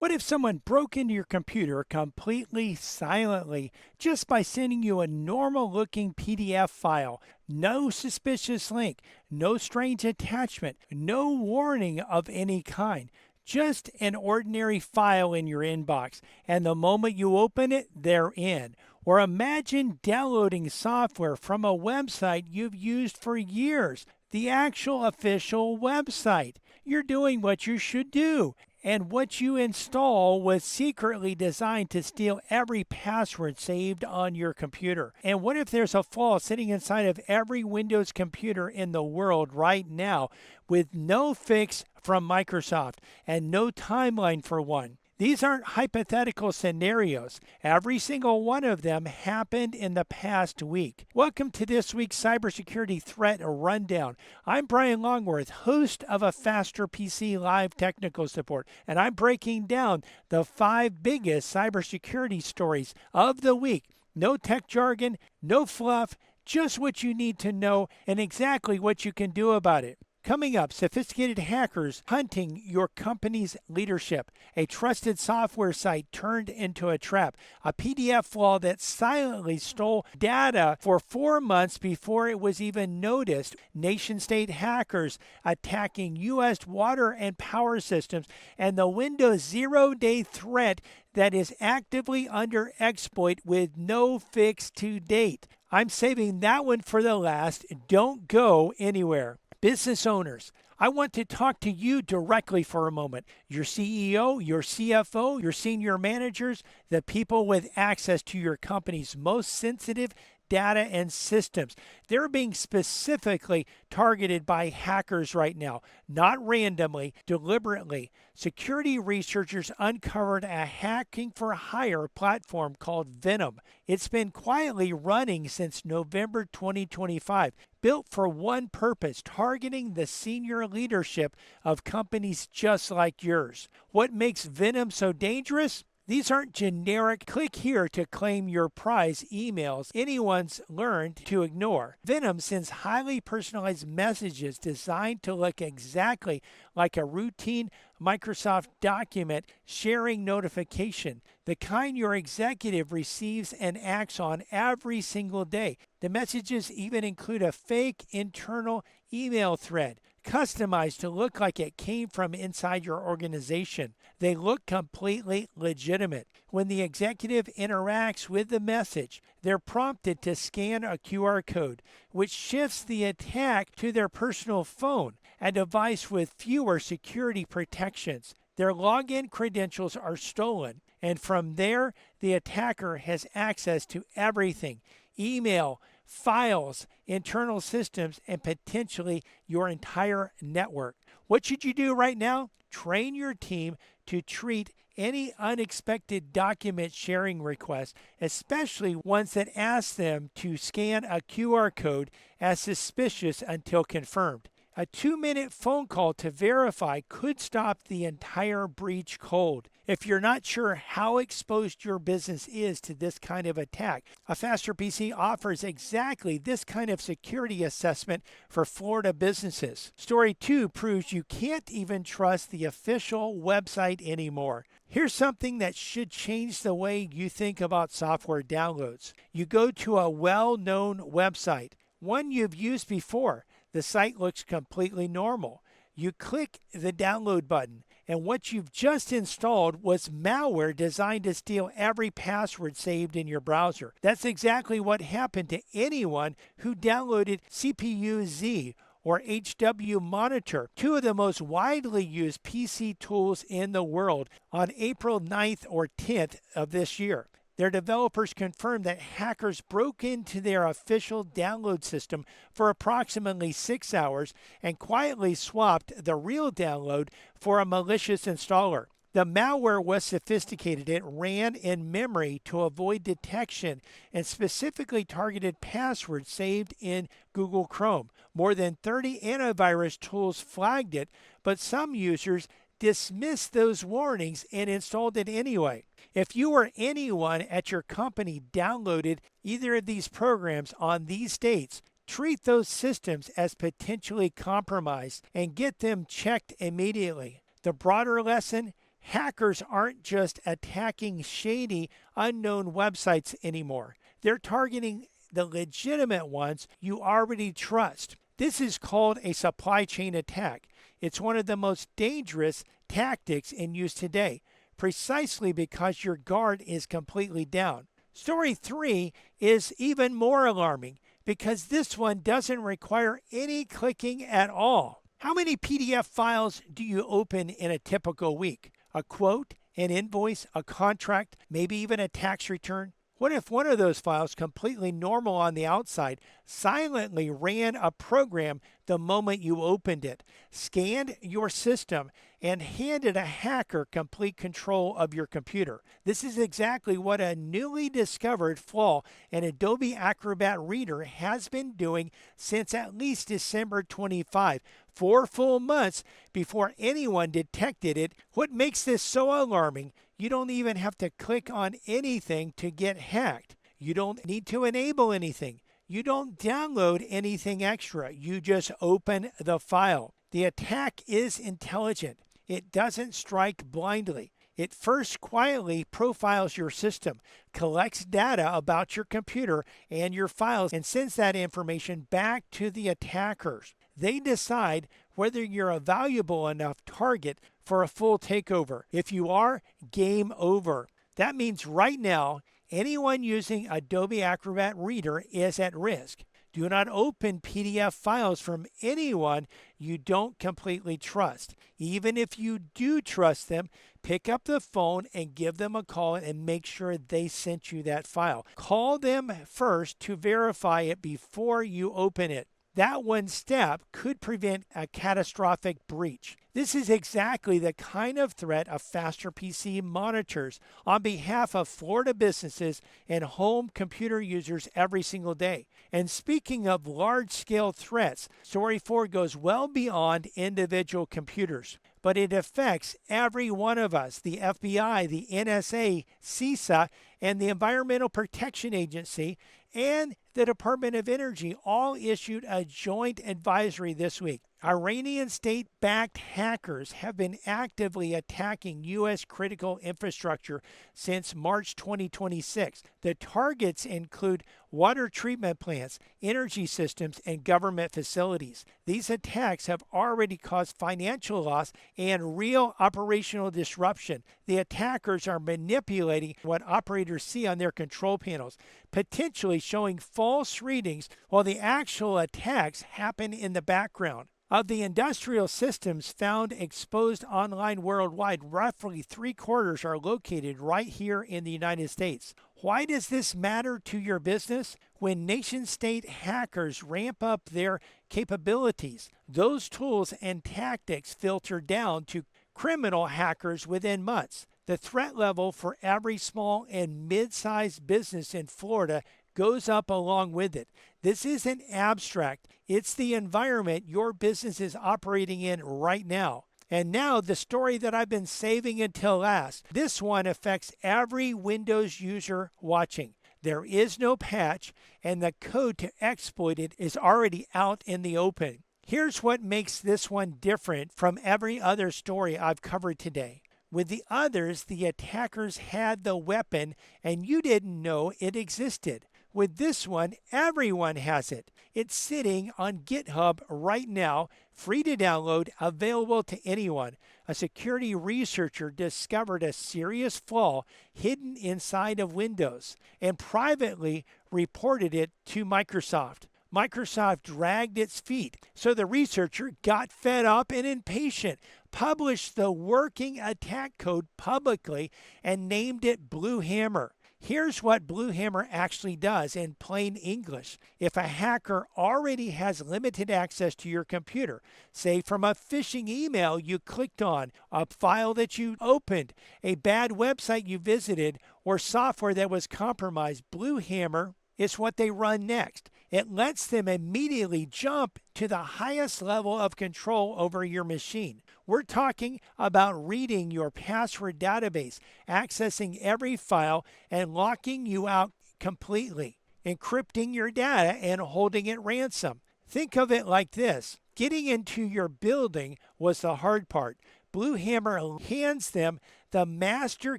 What if someone broke into your computer completely silently just by sending you a normal looking PDF file? No suspicious link, no strange attachment, no warning of any kind. Just an ordinary file in your inbox, and the moment you open it, they're in. Or imagine downloading software from a website you've used for years, the actual official website. You're doing what you should do. And what you install was secretly designed to steal every password saved on your computer. And what if there's a flaw sitting inside of every Windows computer in the world right now with no fix from Microsoft and no timeline for one? These aren't hypothetical scenarios. Every single one of them happened in the past week. Welcome to this week's Cybersecurity Threat Rundown. I'm Bryan Longworth, host of a Faster PC Live Technical Support, and I'm breaking down the 5 biggest cybersecurity stories of the week. No tech jargon, no fluff, just what you need to know and exactly what you can do about it. Coming up, sophisticated hackers hunting your company's leadership, a trusted software site turned into a trap, a PDF flaw that silently stole data for 4 months before it was even noticed, nation-state hackers attacking U.S. water and power systems, and the Windows zero-day threat that is actively under exploit with no fix to date. I'm saving that one for the last. Don't go anywhere. Business owners, I want to talk to you directly for a moment. Your CEO, your CFO, your senior managers, the people with access to your company's most sensitive data and systems. They're being specifically targeted by hackers right now, not randomly, deliberately. Security researchers uncovered a hacking for hire platform called Venom. It's been quietly running since November 2025, built for one purpose, targeting the senior leadership of companies just like yours. What makes Venom so dangerous? These aren't generic click here to claim your prize emails anyone's learned to ignore. Venom sends highly personalized messages designed to look exactly like a routine Microsoft document sharing notification, the kind your executive receives and acts on every single day. The messages even include a fake internal email thread, customized to look like it came from inside your organization. They look completely legitimate. When the executive interacts with the message, they're prompted to scan a QR code, which shifts the attack to their personal phone, a device with fewer security protections. Their login credentials are stolen, and from there, the attacker has access to everything: email, files, internal systems, and potentially your entire network. What should you do right now? Train your team to treat any unexpected document sharing requests, especially ones that ask them to scan a QR code, as suspicious until confirmed. A 2-minute phone call to verify could stop the entire breach cold. If you're not sure how exposed your business is to this kind of attack, a Faster PC offers exactly this kind of security assessment for Florida businesses. Story 2 proves you can't even trust the official website anymore. Here's something that should change the way you think about software downloads. You go to a well-known website, one you've used before. The site looks completely normal. You click the download button, and what you've just installed was malware designed to steal every password saved in your browser. That's exactly what happened to anyone who downloaded CPU-Z or HW Monitor, two of the most widely used PC tools in the world, on April 9th or 10th of this year. Their developers confirmed that hackers broke into their official download system for approximately 6 hours and quietly swapped the real download for a malicious installer. The malware was sophisticated. It ran in memory to avoid detection and specifically targeted passwords saved in Google Chrome. More than 30 antivirus tools flagged it, but some users dismissed those warnings and installed it anyway. If you or anyone at your company downloaded either of these programs on these dates, treat those systems as potentially compromised and get them checked immediately. The broader lesson: Hackers aren't just attacking shady, unknown websites anymore. They're targeting the legitimate ones you already trust. This is called a supply chain attack. It's one of the most dangerous tactics in use today, precisely because your guard is completely down. Story 3 is even more alarming because this one doesn't require any clicking at all. How many PDF files do you open in a typical week? A quote, an invoice, a contract, maybe even a tax return? What if one of those files, completely normal on the outside, silently ran a program the moment you opened it, scanned your system, and handed a hacker complete control of your computer? This is exactly what a newly discovered flaw in Adobe Acrobat Reader has been doing since at least December 25, 4 full months before anyone detected it. What makes this so alarming? You don't even have to click on anything to get hacked. You don't need to enable anything. You don't download anything extra. You just open the file. The attack is intelligent. It doesn't strike blindly. It first quietly profiles your system, collects data about your computer and your files, and sends that information back to the attackers. They decide whether you're a valuable enough target for a full takeover. If you are, game over. That means right now, anyone using Adobe Acrobat Reader is at risk. Do not open PDF files from anyone you don't completely trust. Even if you do trust them, pick up the phone and give them a call and make sure they sent you that file. Call them first to verify it before you open it. That one step could prevent a catastrophic breach. This is exactly the kind of threat a Faster PC monitors on behalf of Florida businesses and home computer users every single day. And speaking of large-scale threats, Story 4 goes well beyond individual computers, but it affects every one of us. The FBI, the NSA, CISA, and the Environmental Protection Agency, and the Department of Energy all issued a joint advisory this week. Iranian state-backed hackers have been actively attacking U.S. critical infrastructure since March 2026. The targets include water treatment plants, energy systems, and government facilities. These attacks have already caused financial loss and real operational disruption. The attackers are manipulating what operators see on their control panels, potentially showing false readings while the actual attacks happen in the background. Of the industrial systems found exposed online worldwide, roughly 3/4 are located right here in the United States. Why does this matter to your business? When nation-state hackers ramp up their capabilities, those tools and tactics filter down to criminal hackers within months. The threat level for every small and mid-sized business in Florida goes up along with it. This isn't abstract. It's the environment your business is operating in right now. And now the story that I've been saving until last. This one affects every Windows user watching. There is no patch, and the code to exploit it is already out in the open. Here's what makes this one different from every other story I've covered today. With the others, the attackers had the weapon and you didn't know it existed. With this one, everyone has it. It's sitting on GitHub right now, free to download, available to anyone. A security researcher discovered a serious flaw hidden inside of Windows and privately reported it to Microsoft. Microsoft dragged its feet, so the researcher got fed up and impatient, published the working attack code publicly, and named it BlueHammer. Here's what BlueHammer actually does in plain English. If a hacker already has limited access to your computer, say from a phishing email you clicked on, a file that you opened, a bad website you visited, or software that was compromised, BlueHammer is what they run next. It lets them immediately jump to the highest level of control over your machine. We're talking about reading your password database, accessing every file, and locking you out completely, encrypting your data and holding it ransom. Think of it like this. Getting into your building was the hard part. BlueHammer hands them the master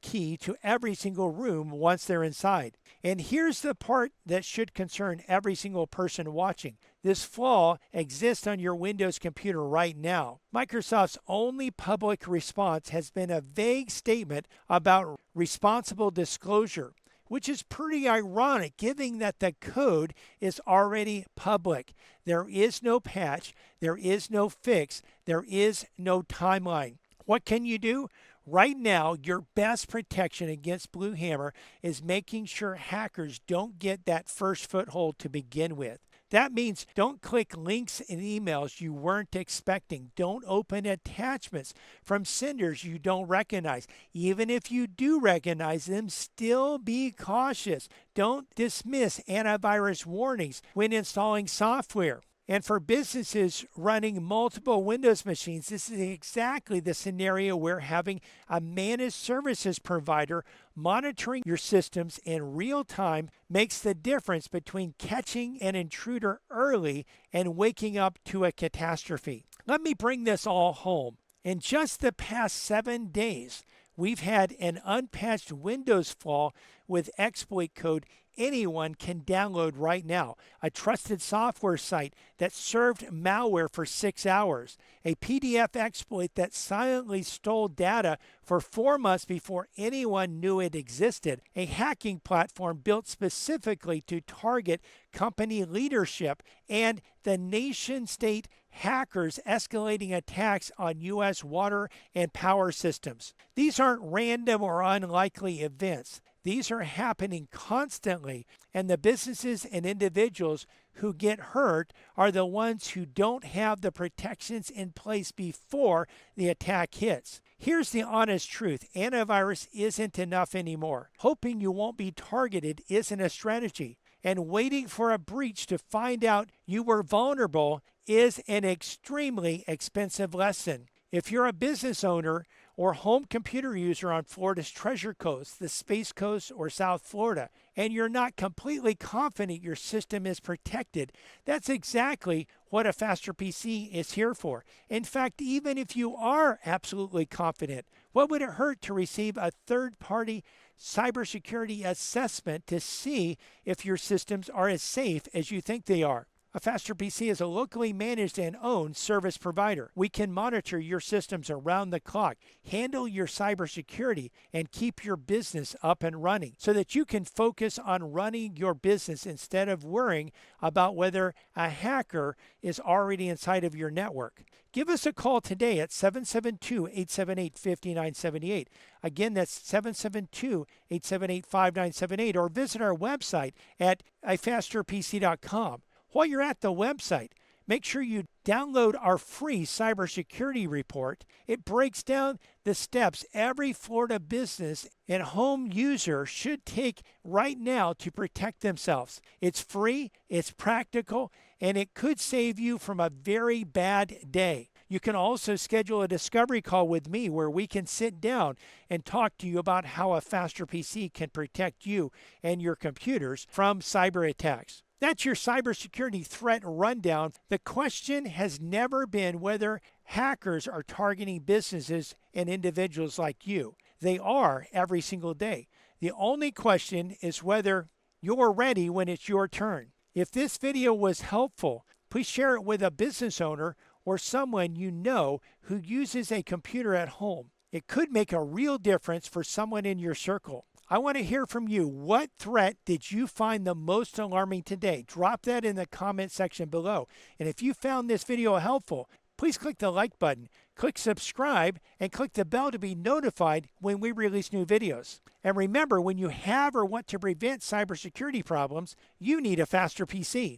key to every single room once they're inside. And here's the part that should concern every single person watching. This flaw exists on your Windows computer right now. Microsoft's only public response has been a vague statement about responsible disclosure, which is pretty ironic given that the code is already public. There is no patch, there is no fix, there is no timeline. What can you do? Right now, your best protection against BlueHammer is making sure hackers don't get that first foothold to begin with. That means don't click links in emails you weren't expecting. Don't open attachments from senders you don't recognize. Even if you do recognize them, still be cautious. Don't dismiss antivirus warnings when installing software. And for businesses running multiple Windows machines, this is exactly the scenario where having a managed services provider monitoring your systems in real time makes the difference between catching an intruder early and waking up to a catastrophe. Let me bring this all home. In just the past 7 days, we've had an unpatched Windows flaw with exploit code anyone can download right now, a trusted software site that served malware for 6 hours, a PDF exploit that silently stole data for 4 months before anyone knew it existed, a hacking platform built specifically to target company leadership, and the nation-state hackers escalating attacks on U.S. water and power systems. These aren't random or unlikely events. These are happening constantly, and the businesses and individuals who get hurt are the ones who don't have the protections in place before the attack hits. Here's the honest truth. Antivirus isn't enough anymore. Hoping you won't be targeted isn't a strategy. And waiting for a breach to find out you were vulnerable is an extremely expensive lesson. If you're a business owner or home computer user on Florida's Treasure Coast, the Space Coast, or South Florida, and you're not completely confident your system is protected, that's exactly what a faster PC is here for. In fact, even if you are absolutely confident, what would it hurt to receive a third-party cybersecurity assessment to see if your systems are as safe as you think they are? A faster PC is a locally managed and owned service provider. We can monitor your systems around the clock, handle your cybersecurity, and keep your business up and running so that you can focus on running your business instead of worrying about whether a hacker is already inside of your network. Give us a call today at 772-878-5978. Again, that's 772-878-5978, or visit our website at afasterpc.com. While you're at the website, make sure you download our free cybersecurity report. It breaks down the steps every Florida business and home user should take right now to protect themselves. It's free, it's practical, and it could save you from a very bad day. You can also schedule a discovery call with me where we can sit down and talk to you about how a faster PC can protect you and your computers from cyber attacks. That's your Cybersecurity Threat Rundown. The question has never been whether hackers are targeting businesses and individuals like you. They are every single day. The only question is whether you're ready when it's your turn. If this video was helpful, please share it with a business owner or someone you know who uses a computer at home. It could make a real difference for someone in your circle. I want to hear from you. What threat did you find the most alarming today? Drop that in the comment section below. And if you found this video helpful, please click the like button, click subscribe, and click the bell to be notified when we release new videos. And remember, when you have or want to prevent cybersecurity problems, you need a faster PC.